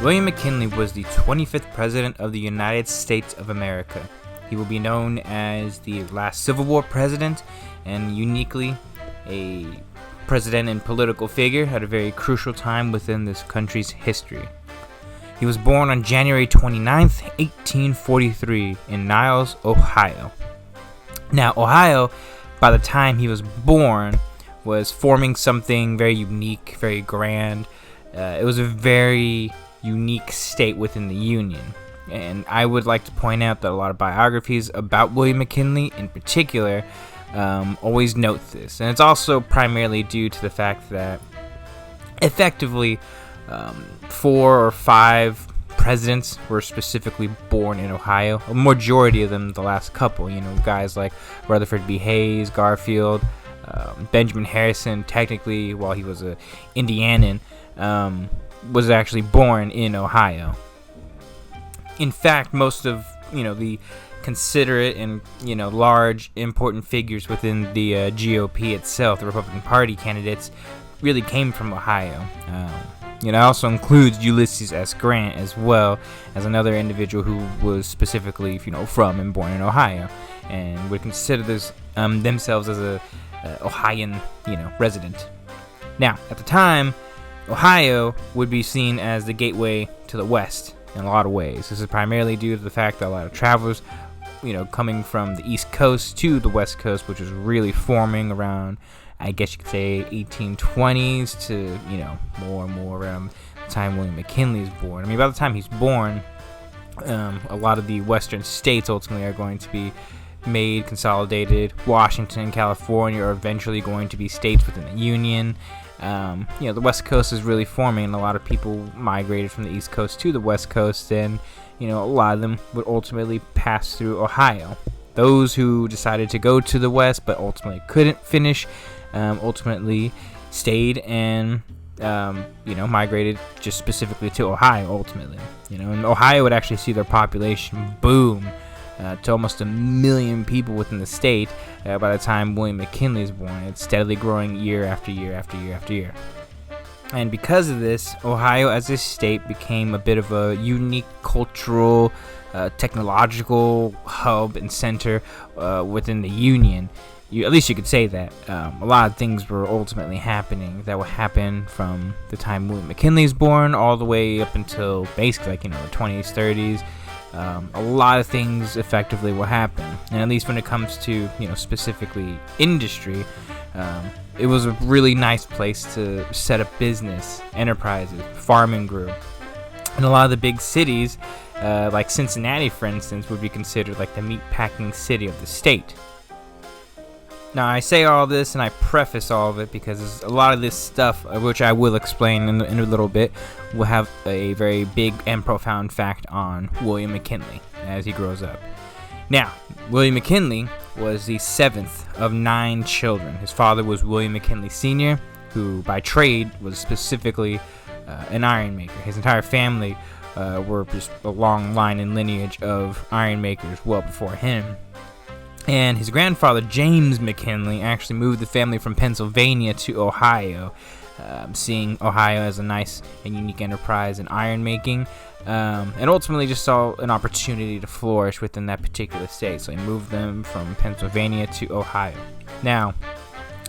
William McKinley was the 25th President of the United States of America. He will be known as the last Civil War president and uniquely a president and political figure at a very crucial time within this country's history. He was born on January 29th, 1843 in Niles, Ohio. Now, Ohio, by the time he was born, was forming something very unique, very grand. It was a very unique state within the Union. And I would like to point out that a lot of biographies about William McKinley in particular always note this. And it's also primarily due to the fact that effectively 4 or 5 presidents were specifically born in Ohio. A majority of them, the last couple, guys like Rutherford B. Hayes, Garfield, Benjamin Harrison, technically, while he was a Indianan, was actually born in Ohio. In fact, most of the considerate and large important figures within the GOP itself, the Republican Party candidates, really came from Ohio. It also includes Ulysses S. Grant as well as another individual who was specifically from and born in Ohio and would consider themselves as a Ohioan resident. Now, at the time, Ohio would be seen as the gateway to the West in a lot of ways. This is primarily due to the fact that a lot of travelers, coming from the East Coast to the West Coast, which was really forming around, I guess you could say, 1820s to, more and more around the time William McKinley is born. I mean, by the time he's born, a lot of the western states ultimately are going to be made, consolidated. Washington, California are eventually going to be states within the Union. The West Coast is really forming, and a lot of people migrated from the East Coast to the West Coast, and a lot of them would ultimately pass through Ohio. Those who decided to go to the West but ultimately couldn't finish ultimately stayed and migrated just specifically to Ohio ultimately. And Ohio would actually see their population boom to almost 1 million people within the state by the time William McKinley is born. It's steadily growing year after year after year after year. And because of this, Ohio as a state became a bit of a unique cultural, technological hub and center within the Union. At least you could say that. A lot of things were ultimately happening that would happen from the time William McKinley is born all the way up until basically the 20s, 30s. A lot of things effectively will happen, and at least when it comes to specifically industry, it was a really nice place to set up business enterprises. Farming grew, and a lot of the big cities, like Cincinnati, for instance, would be considered like the meat packing city of the state. Now, I say all this and I preface all of it because a lot of this stuff, which I will explain in a little bit, will have a very big and profound fact on William McKinley as he grows up. Now, William McKinley was the 7th of 9 children. His father was William McKinley Sr., who by trade was specifically an iron maker. His entire family were just a long line and lineage of iron makers well before him. And his grandfather, James McKinley, actually moved the family from Pennsylvania to Ohio, seeing Ohio as a nice and unique enterprise in iron making, and ultimately just saw an opportunity to flourish within that particular state. So he moved them from Pennsylvania to Ohio. Now,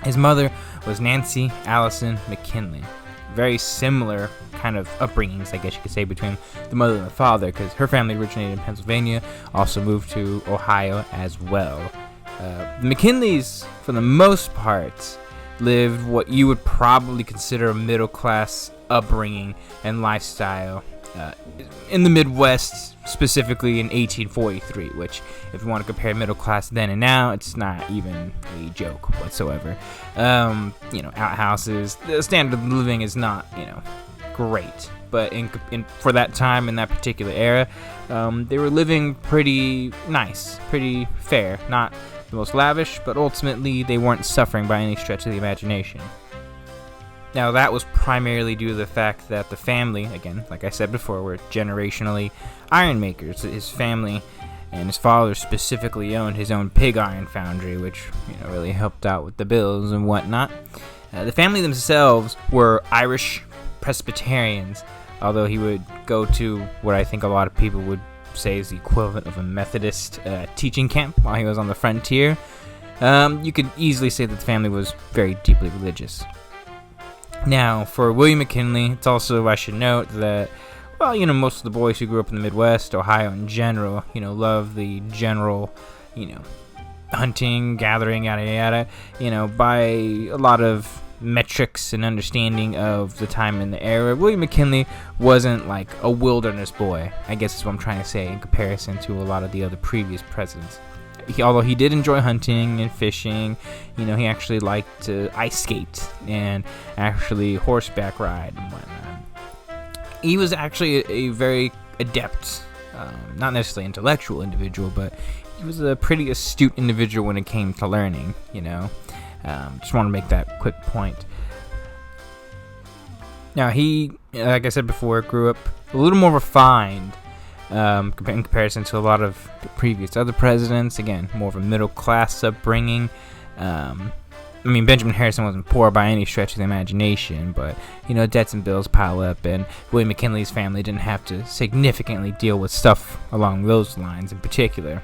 his mother was Nancy Allison McKinley. Very similar kind of upbringings, I guess you could say, between the mother and the father, because her family originated in Pennsylvania, also moved to Ohio as well. The McKinleys, for the most part, lived what you would probably consider a middle-class upbringing and lifestyle in the Midwest, specifically in 1843, which, if you want to compare middle class then and now, it's not even a joke whatsoever. Outhouses, the standard of living is not, great, but for that time in that particular era, they were living pretty nice, pretty fair, not the most lavish, but ultimately they weren't suffering by any stretch of the imagination. Now, that was primarily due to the fact that the family, again, like I said before, were generationally iron makers. His family and his father specifically owned his own pig iron foundry, which really helped out with the bills and whatnot. The family themselves were Irish Presbyterians, although he would go to what I think a lot of people would say is the equivalent of a Methodist teaching camp while he was on the frontier. You could easily say that the family was very deeply religious. Now, for William McKinley, it's also, I should note that, well, most of the boys who grew up in the Midwest, Ohio in general, love the general, hunting, gathering, yada yada, by a lot of metrics and understanding of the time and the era. William McKinley wasn't like a wilderness boy, I guess is what I'm trying to say, in comparison to a lot of the other previous presidents. Although he did enjoy hunting and fishing, he actually liked to ice skate and actually horseback ride and whatnot. He was actually a very adept, not necessarily intellectual individual, but he was a pretty astute individual when it came to learning, Just want to make that quick point. Now, he, like I said before, grew up a little more refined in comparison to a lot of the previous other presidents. Again, more of a middle-class upbringing. Benjamin Harrison wasn't poor by any stretch of the imagination, but, debts and bills pile up, and William McKinley's family didn't have to significantly deal with stuff along those lines in particular.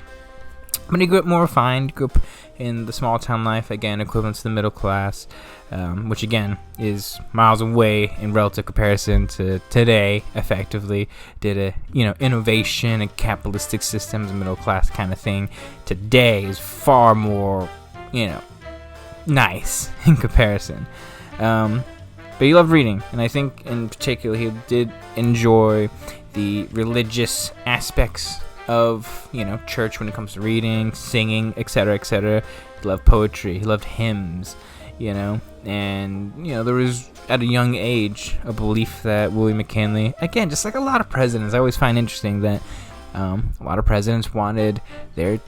But he grew up more refined, grew up in the small town life, again, equivalent to the middle class, which again is miles away in relative comparison to today. Effectively, did a innovation and capitalistic systems, middle class kind of thing. Today is far more nice in comparison. But he loved reading, and I think in particular he did enjoy the religious aspects of church when it comes to reading, singing, etc., etc. He loved poetry, he loved hymns, and there was at a young age a belief that William McKinley, again, just like a lot of presidents, I always find interesting that a lot of presidents wanted their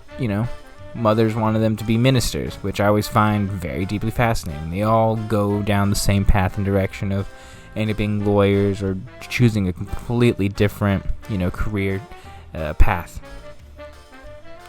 mothers wanted them to be ministers, which I always find very deeply fascinating. They all go down the same path and direction of ending up being lawyers or choosing a completely different career path.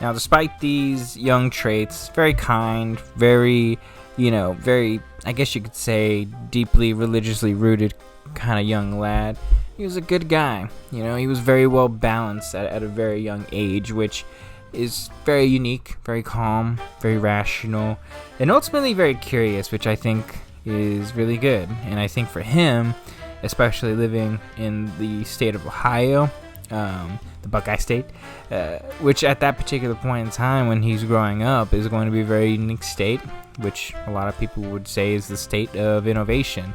Now, despite these young traits, very kind, very, I guess you could say, deeply religiously rooted kind of young lad, he was a good guy. He was very well balanced at a very young age, which is very unique, very calm, very rational, and ultimately very curious, which I think is really good. And I think for him, especially living in the state of Ohio, the Buckeye State, which at that particular point in time when he's growing up is going to be a very unique state, which a lot of people would say is the state of innovation.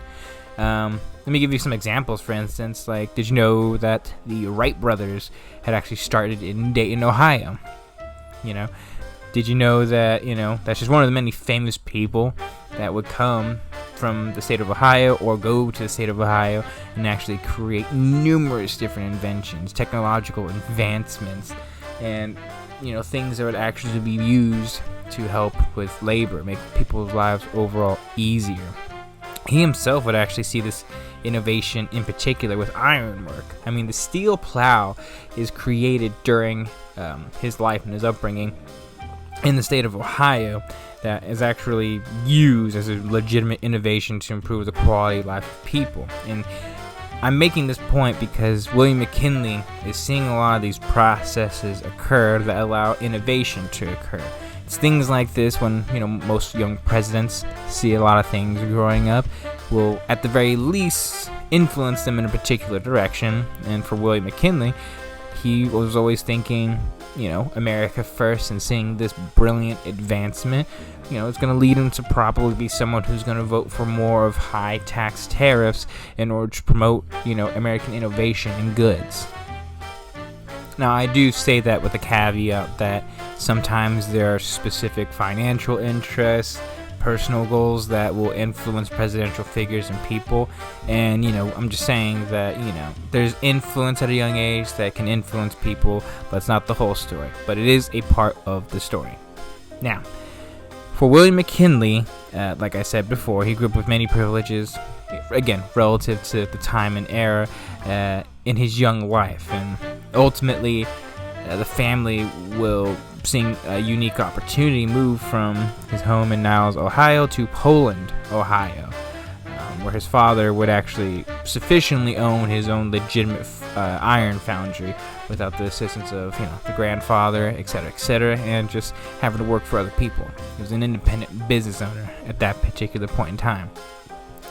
Let me give you some examples. For instance, like, did you know that the Wright brothers had actually started in Dayton, Ohio? Did you know that, that's just one of the many famous people that would come from the state of Ohio or go to the state of Ohio and actually create numerous different inventions, technological advancements, and, things that would actually be used to help with labor, make people's lives overall easier. He himself would actually see this innovation in particular with ironwork. The steel plow is created during his life and his upbringing in the state of Ohio that is actually used as a legitimate innovation to improve the quality of life of people. And I'm making this point because William McKinley is seeing a lot of these processes occur that allow innovation to occur. It's things like this when, most young presidents see a lot of things growing up will, at the very least, influence them in a particular direction. And for William McKinley, he was always thinking, America first, and seeing this brilliant advancement, it's going to lead him to probably be someone who's going to vote for more of high tax tariffs in order to promote, American innovation and goods. Now, I do say that with a caveat that sometimes there are specific financial interests, personal goals that will influence presidential figures and people. And, I'm just saying that, there's influence at a young age that can influence people, but it's not the whole story. But it is a part of the story. Now, for William McKinley, like I said before, he grew up with many privileges, again, relative to the time and era in his young life. And ultimately, the family will seeing a unique opportunity move from his home in Niles, Ohio to Poland, Ohio. where his father would actually sufficiently own his own legitimate iron foundry without the assistance of, the grandfather, etc., and just having to work for other people. He was an independent business owner at that particular point in time.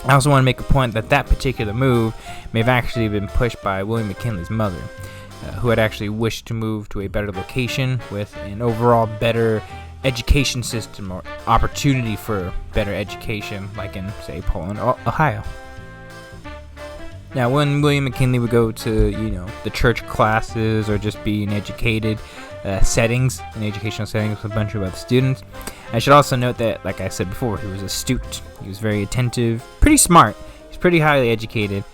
I also want to make a point that particular move may have actually been pushed by William McKinley's mother, who had actually wished to move to a better location with an overall better education system or opportunity for better education, like in, say, Poland, Ohio. Now, when William McKinley would go to, the church classes or just be in educational settings with a bunch of other students, I should also note that, like I said before, he was a student. He was very attentive, pretty smart. He's pretty highly educated.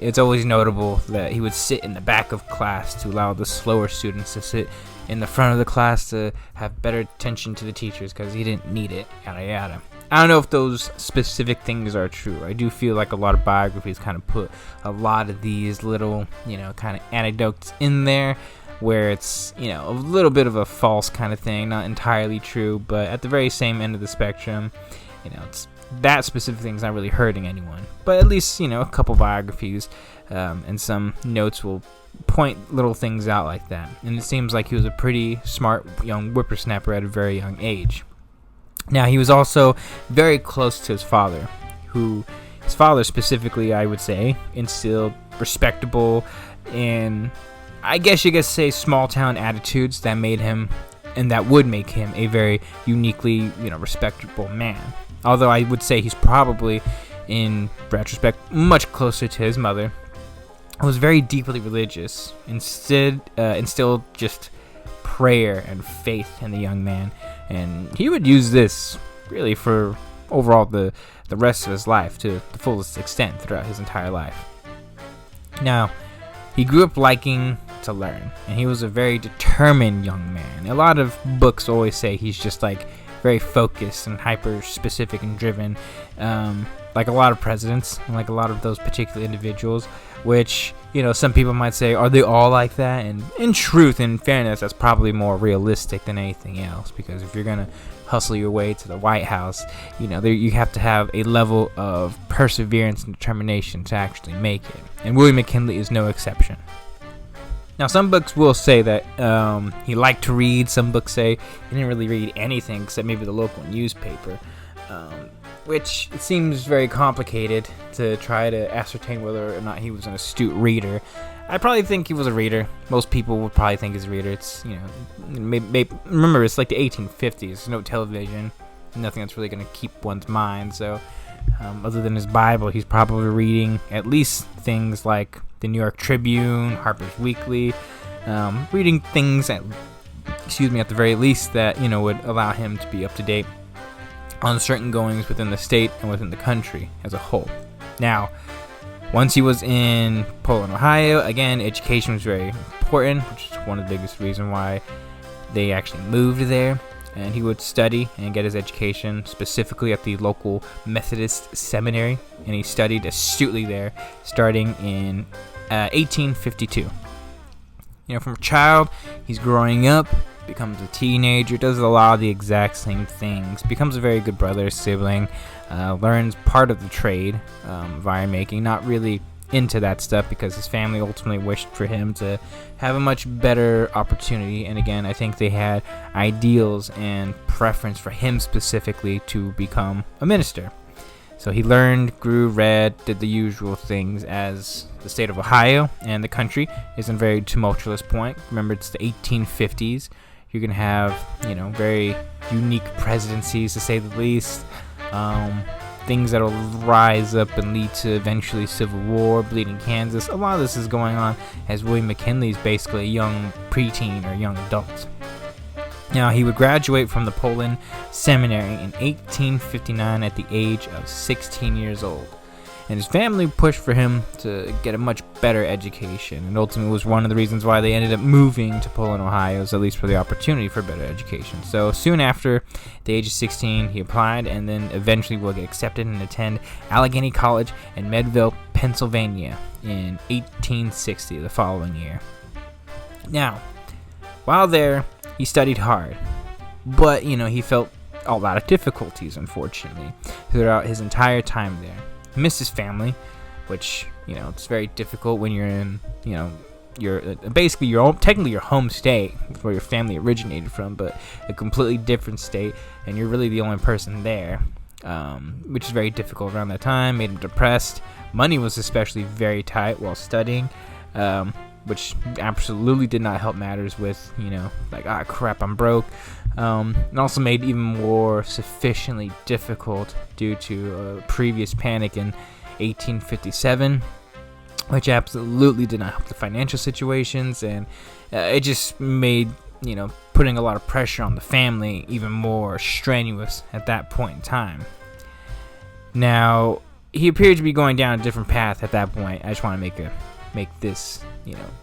It's always notable that he would sit in the back of class to allow the slower students to sit in the front of the class to have better attention to the teachers because he didn't need it, yada yada. I don't know if those specific things are true. I do feel like a lot of biographies kind of put a lot of these little, kind of anecdotes in there where it's, a little bit of a false kind of thing, not entirely true, but at the very same end of the spectrum, it's that specific thing's not really hurting anyone. But at least, a couple biographies and some notes will point little things out like that. And it seems like he was a pretty smart young whippersnapper at a very young age. Now, he was also very close to his father, his father specifically, I would say, instilled respectable and, I guess you could say, small town attitudes that made him, and that would make him, a very uniquely, respectable man. Although I would say he's probably, in retrospect, much closer to his mother, who was very deeply religious, instilled just prayer and faith in the young man, and he would use this really for overall the rest of his life to the fullest extent throughout his entire life. Now, he grew up liking to learn, and he was a very determined young man. A lot of books always say he's just like very focused and hyper specific and driven, like a lot of presidents and like a lot of those particular individuals, which, some people might say, are they all like that? And in truth, in fairness, that's probably more realistic than anything else, because if you're gonna hustle your way to the White House, you have to have a level of perseverance and determination to actually make it, and William McKinley is no exception. Now, some books will say that he liked to read. Some books say he didn't really read anything except maybe the local newspaper, which it seems very complicated to try to ascertain whether or not he was an astute reader. I probably think he was a reader. Most people would probably think he's a reader. It's, remember, it's like the 1850s. There's no television, nothing that's really going to keep one's mind. So, other than his Bible, he's probably reading at least things like the New York Tribune, Harper's Weekly, reading things at the very least that, would allow him to be up to date on certain goings within the state and within the country as a whole. Now, once he was in Poland, Ohio, again, education was very important, which is one of the biggest reasons why they actually moved there. And he would study and get his education specifically at the local Methodist seminary, and he studied astutely there, starting in 1852. From a child, he's growing up, becomes a teenager, does a lot of the exact same things, becomes a very good brother, sibling, learns part of the trade of iron making, not really into that stuff because his family ultimately wished for him to have a much better opportunity, and again, I think they had ideals and preference for him specifically to become a minister. So he learned, grew, read, did the usual things as the state of Ohio and the country is in a very tumultuous point. Remember, it's the 1850s. You're going to have, very unique presidencies, to say the least. Things that will rise up and lead to eventually Civil War, Bleeding Kansas. A lot of this is going on as William McKinley is basically a young preteen or young adult. Now, he would graduate from the Poland Seminary in 1859 at the age of 16 years old. And his family pushed for him to get a much better education, and ultimately was one of the reasons why they ended up moving to Poland, Ohio, at least for the opportunity for better education. So soon after the age of 16, he applied and then eventually will get accepted and attend Allegheny College in Medville, Pennsylvania in 1860, the following year. Now, while there, he studied hard, but, he felt a lot of difficulties, unfortunately, throughout his entire time there. missed his family, which, it's very difficult when you're in, you're basically technically your home state where your family originated from, but a completely different state, and you're really the only person there, which is very difficult around that time. Made him depressed. Money was especially very tight while studying, which absolutely did not help matters with, crap, I'm broke. And also made even more sufficiently difficult due to a previous panic in 1857, which absolutely did not help the financial situations, and it just made, putting a lot of pressure on the family even more strenuous at that point in time. Now, he appeared to be going down a different path at that point. I just want to make this,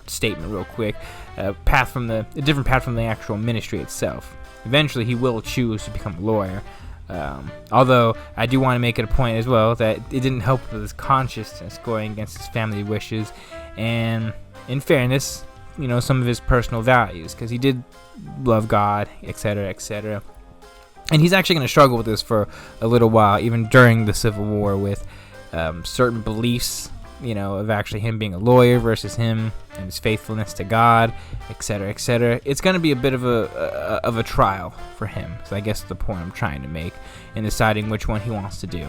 statement real quick. A different path from the actual ministry itself. Eventually, he will choose to become a lawyer. Although I do want to make it a point as well that it didn't help with his consciousness going against his family wishes, and in fairness, some of his personal values, because he did love God, etc., etc. And he's actually going to struggle with this for a little while, even during the Civil War, with certain beliefs, of actually him being a lawyer versus him and his faithfulness to God, etc., etc. It's going to be a bit of a trial for him. So I guess the point I'm trying to make in deciding which one he wants to do.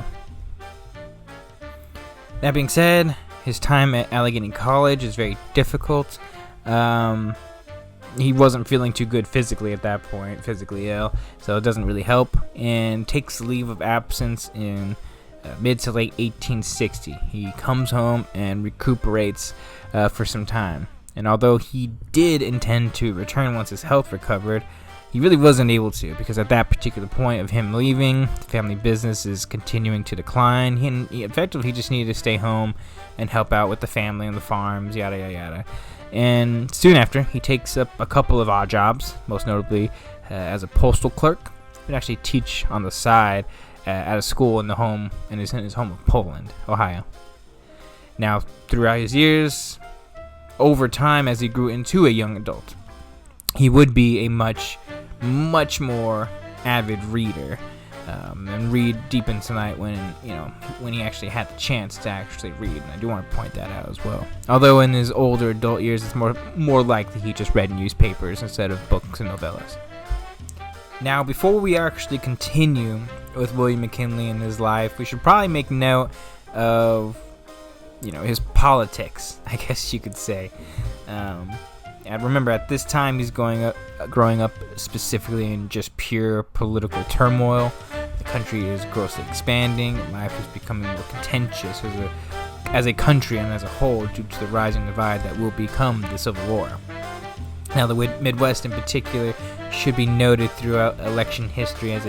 That being said, his time at Allegheny College is very difficult. He wasn't feeling too good physically at that point, physically ill, so it doesn't really help, and takes leave of absence in mid to late 1860. He comes home and recuperates for some time. And although he did intend to return once his health recovered, he really wasn't able to, because at that particular point of him leaving, the family business is continuing to decline. He effectively just needed to stay home and help out with the family and the farms, yada, yada, yada. And soon after, he takes up a couple of odd jobs, most notably as a postal clerk. He would actually teach on the side at a school in his home of Poland, Ohio. Now, throughout his years, over time, as he grew into a young adult, he would be a much, much more avid reader, and read deep into the night when he actually had the chance to actually read. And I do want to point that out as well. Although in his older adult years, it's more likely he just read newspapers instead of books and novellas. Now, before we actually continue with William McKinley and his life, we should probably make note of, his politics, I guess you could say. And remember, at this time, he's growing up specifically in just pure political turmoil. The country is grossly expanding. Life is becoming more contentious as a country and as a whole due to the rising divide that will become the Civil War. Now, the Midwest in particular should be noted throughout election history as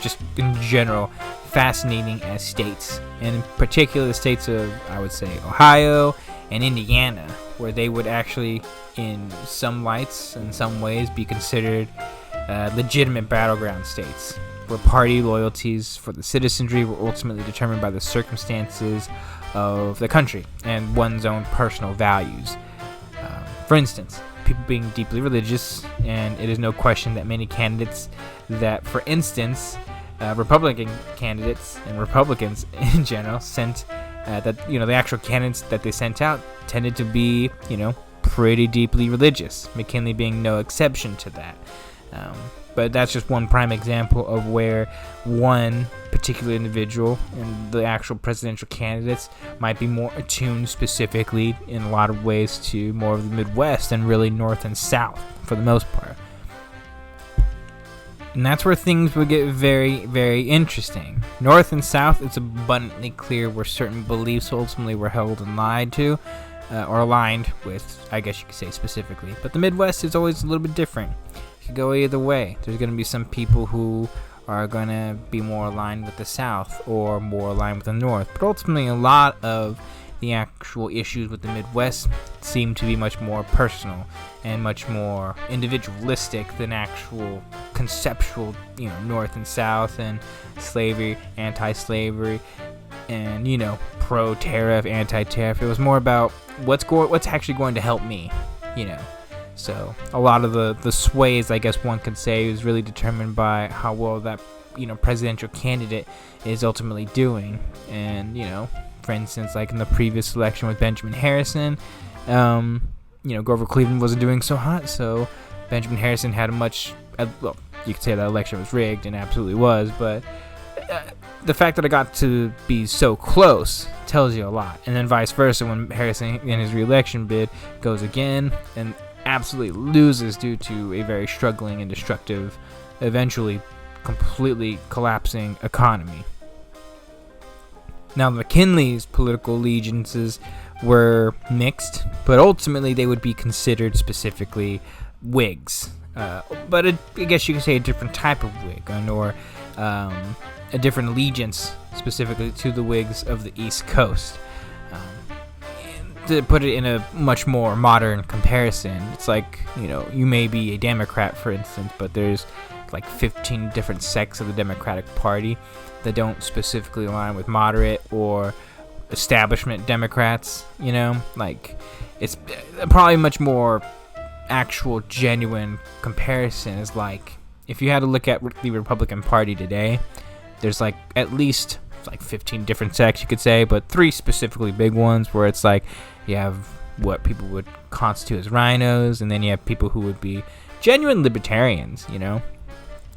just in general fascinating as states, and in particular the states of, I would say, Ohio and Indiana, where they would actually, in some lights and some ways, be considered legitimate battleground states, where party loyalties for the citizenry were ultimately determined by the circumstances of the country and one's own personal values. For instance, people being deeply religious, and it is no question that many candidates that, for instance, Republican candidates and Republicans in general sent the actual candidates that they sent out tended to be, pretty deeply religious, McKinley being no exception to that. But that's just one prime example of where one particular individual and the actual presidential candidates might be more attuned specifically in a lot of ways to more of the Midwest and really North and South for the most part. And that's where things would get very, very interesting. North and South, it's abundantly clear where certain beliefs ultimately were held and lied to, or aligned with, I guess you could say specifically. But the Midwest is always a little bit different. It could go either way. There's going to be some people who are going to be more aligned with the South or more aligned with the North. But ultimately, a lot of the actual issues with the Midwest seem to be much more personal and much more individualistic than actual conceptual, North and South and slavery, anti-slavery, and, pro-tariff, anti-tariff. It was more about what's actually going to help me, So a lot of the sways, I guess one could say, is really determined by how well that presidential candidate is ultimately doing. And for instance, like in the previous election with Benjamin Harrison, Grover Cleveland wasn't doing so hot, so Benjamin Harrison had you could say that election was rigged, and absolutely was, but the fact that it got to be so close tells you a lot. And then vice versa, when Harrison in his re-election bid goes again and absolutely loses due to a very struggling and destructive, eventually completely collapsing economy. Now, McKinley's political allegiances were mixed, but ultimately they would be considered specifically Whigs. But I guess you could say a different type of Whig, or a different allegiance specifically to the Whigs of the East Coast. To put it in a much more modern comparison, it's like, you may be a Democrat, for instance, but there's like 15 different sects of the Democratic Party that don't specifically align with moderate or establishment Democrats, like it's probably much more actual genuine comparison is like if you had to look at the Republican Party today, there's like at least like 15 different sects, you could say, but 3 specifically big ones where it's like you have what people would constitute as rhinos, and then you have people who would be genuine libertarians,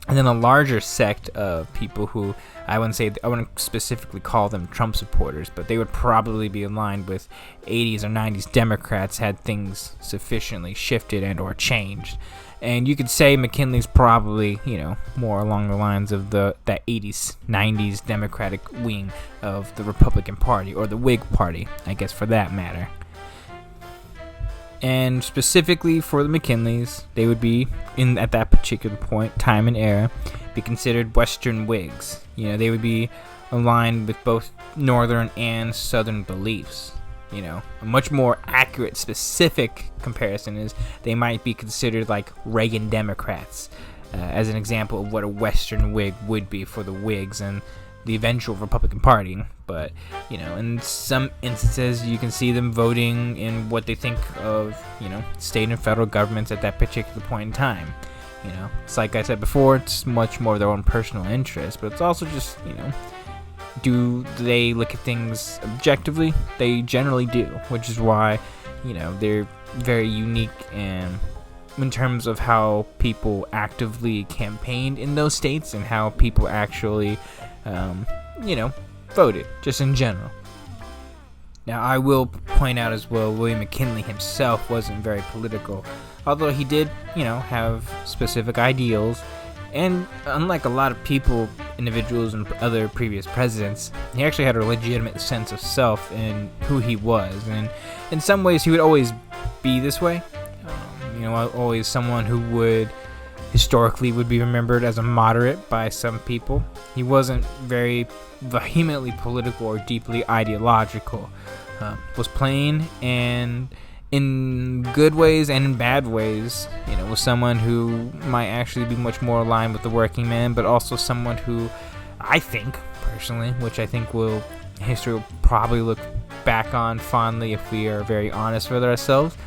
and then a larger sect of people who I wouldn't specifically call them Trump supporters, but they would probably be aligned with 80s or 90s Democrats had things sufficiently shifted and or changed. And you could say McKinley's probably, more along the lines of that 80s, 90s Democratic wing of the Republican Party, or the Whig Party, I guess, for that matter. And specifically for the McKinleys, they would be, at that particular point, time and era, be considered Western Whigs. They would be aligned with both Northern and Southern beliefs. A much more accurate, specific comparison is they might be considered like Reagan Democrats, as an example of what a Western Whig would be for the Whigs and the eventual Republican Party. But, in some instances, you can see them voting in what they think of, state and federal governments at that particular point in time. It's like I said before, it's much more their own personal interest, but it's also just, do they look at things objectively? They generally do, which is why, they're very unique and in terms of how people actively campaigned in those states and how people actually, voted, just in general. Now, I will point out as well, William McKinley himself wasn't very political, although he did, have specific ideals. And unlike a lot of individuals and other previous presidents, he actually had a legitimate sense of self and who he was. And in some ways, he would always be this way. Always someone who would historically would be remembered as a moderate by some people. He wasn't very vehemently political or deeply ideological. Was plain and in good ways and in bad ways, was someone who might actually be much more aligned with the working man, but also someone who I think, personally, which I think history will probably look back on fondly if we are very honest with ourselves,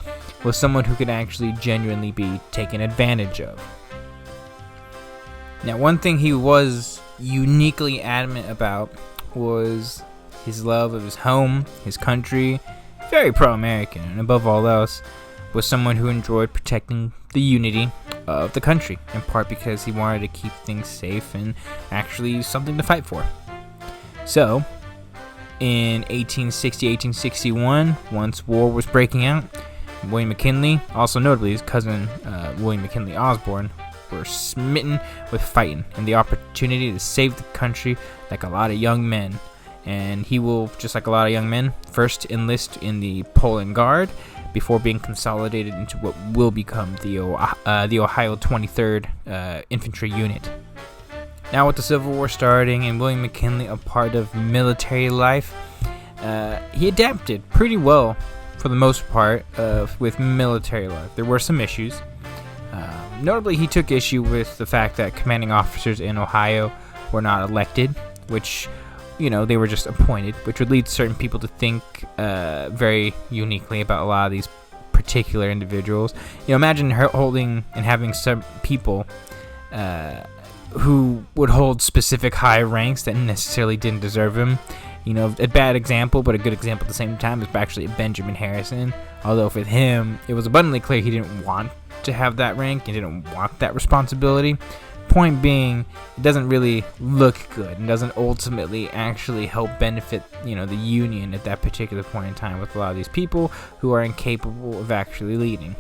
was someone who could actually genuinely be taken advantage of. Now, one thing he was uniquely adamant about was his love of his home, his country, very pro-American, and above all else, was someone who enjoyed protecting the unity of the country, in part because he wanted to keep things safe and actually something to fight for. So, in 1860-1861, once war was breaking out, William McKinley, also notably his cousin William McKinley Osborne, were smitten with fighting and the opportunity to save the country like a lot of young men. And he will, just like a lot of young men, first enlist in the Poland Guard before being consolidated into what will become the Ohio 23rd Infantry Unit. Now, with the Civil War starting and William McKinley a part of military life, he adapted pretty well for the most part with military life. There were some issues. Notably, he took issue with the fact that commanding officers in Ohio were not elected, which, they were just appointed, which would lead certain people to think very uniquely about a lot of these particular individuals. Imagine holding and having some people who would hold specific high ranks that necessarily didn't deserve him. A bad example, but a good example at the same time, is actually Benjamin Harrison. Although with him, it was abundantly clear he didn't want to have that rank, he didn't want that responsibility. Point being, it doesn't really look good and doesn't ultimately actually help benefit, the Union at that particular point in time, with a lot of these people who are incapable of actually leading.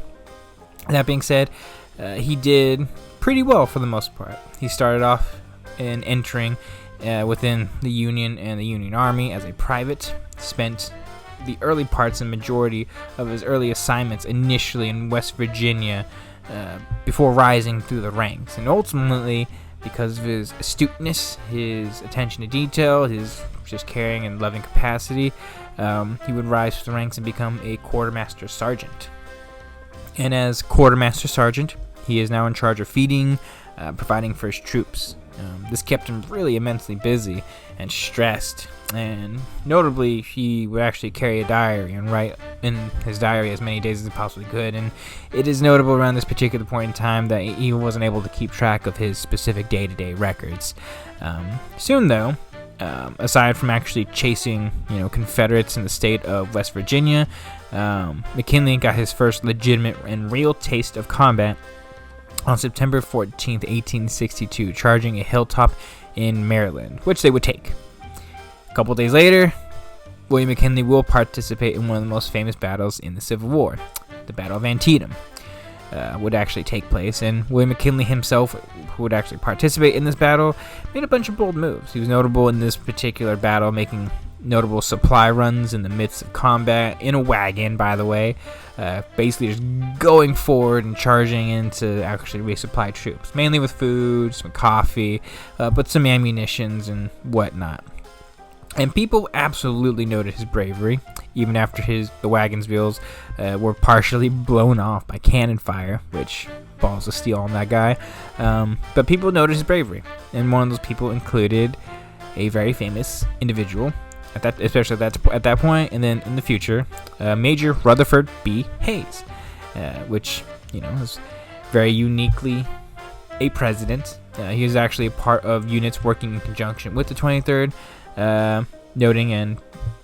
That being said, he did pretty well for the most part. He started off in entering within the Union and the Union Army as a private, spent the early parts and majority of his early assignments initially in West Virginia, before rising through the ranks. And ultimately, because of his astuteness, his attention to detail, his just caring and loving capacity, he would rise through the ranks and become a quartermaster sergeant. And as quartermaster sergeant, he is now in charge of feeding, providing for his troops. This kept him really immensely busy and stressed, and notably, he would actually carry a diary and write in his diary as many days as he possibly could. And it is notable around this particular point in time that he wasn't able to keep track of his specific day-to-day records. Soon, though, aside from actually chasing, Confederates in the state of West Virginia, McKinley got his first legitimate and real taste of combat on September 14th, 1862, charging a hilltop in Maryland, which they would take. A couple days later, William McKinley will participate in one of the most famous battles in the Civil War. The Battle of Antietam would actually take place, and William McKinley himself, who would actually participate in this battle, made a bunch of bold moves. He was notable in this particular battle, making notable supply runs in the midst of combat, in a wagon, by the way, basically just going forward and charging in to actually resupply troops, mainly with food, some coffee, but some ammunitions and whatnot. And people absolutely noted his bravery, even after the wagon's wheels were partially blown off by cannon fire, which balls of steel on that guy. But people noted his bravery, and one of those people included a very famous individual, especially at that point, and then in the future, Major Rutherford B. Hayes, which is very uniquely a president. He was actually a part of units working in conjunction with the 23rd, noting, and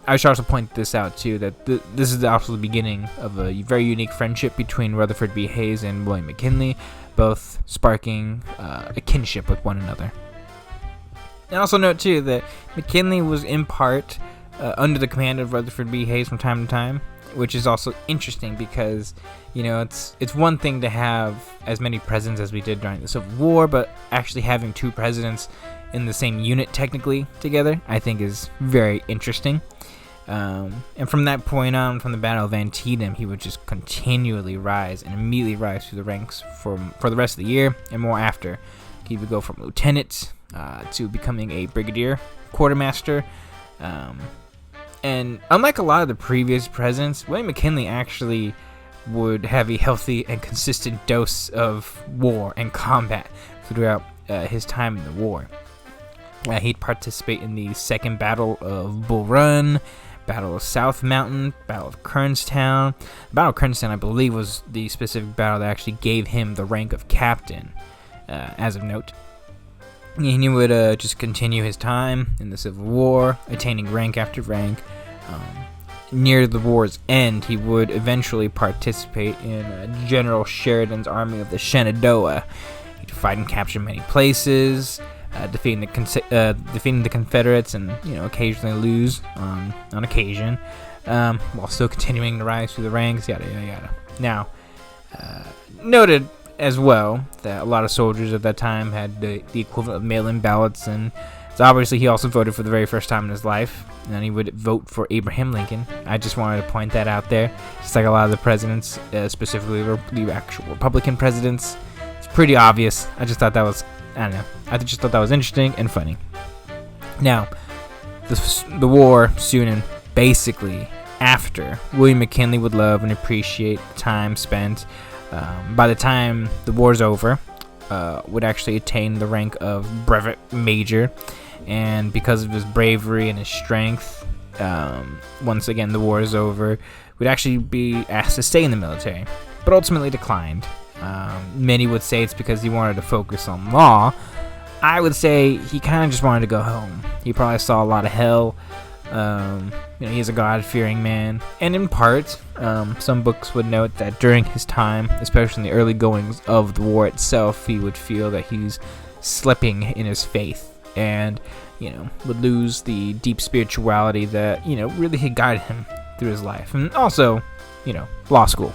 I should also point this out too, that this is also the beginning of a very unique friendship between Rutherford B. Hayes and William McKinley, both sparking a kinship with one another. And also note too that McKinley was in part under the command of Rutherford B. Hayes from time to time, which is also interesting because it's one thing to have as many presidents as we did during the Civil War, but actually having two presidents in the same unit technically together, I think, is very interesting. And from that point on, from the Battle of Antietam, he would just continually rise and immediately rise through the ranks for the rest of the year and more after. He would go from lieutenant to becoming a brigadier quartermaster. And unlike a lot of the previous presidents, William McKinley actually would have a healthy and consistent dose of war and combat throughout his time in the war. He'd participate in the Second Battle of Bull Run, Battle of South Mountain, Battle of Kernstown. The Battle of Kernstown, I believe, was the specific battle that actually gave him the rank of captain, as of note. And he would just continue his time in the Civil War, attaining rank after rank. Near the war's end, he would eventually participate in General Sheridan's Army of the Shenandoah. He'd fight and capture many places, defeating the Confederates, and occasionally lose on occasion, while still continuing to rise through the ranks. Yada yada yada. Now, noted as well that a lot of soldiers at that time had the equivalent of mail-in ballots, and so obviously he also voted for the very first time in his life, and he would vote for Abraham Lincoln. I just wanted to point that out there. Just like a lot of the presidents, specifically the actual Republican presidents, it's pretty obvious. I just thought that was, I just thought that was interesting and funny. Now, the war soon and basically after, William McKinley would love and appreciate the time spent. By the time the war's over, would actually attain the rank of brevet major, and because of his bravery and his strength, once again the war is over, would actually be asked to stay in the military, but ultimately declined. Many would say it's because he wanted to focus on law. I would say he kind of just wanted to go home. He probably saw a lot of hell. He's a God-fearing man. And in part, some books would note that during his time, especially in the early goings of the war itself, he would feel that he's slipping in his faith and, would lose the deep spirituality that, really had guided him through his life. And also, law school.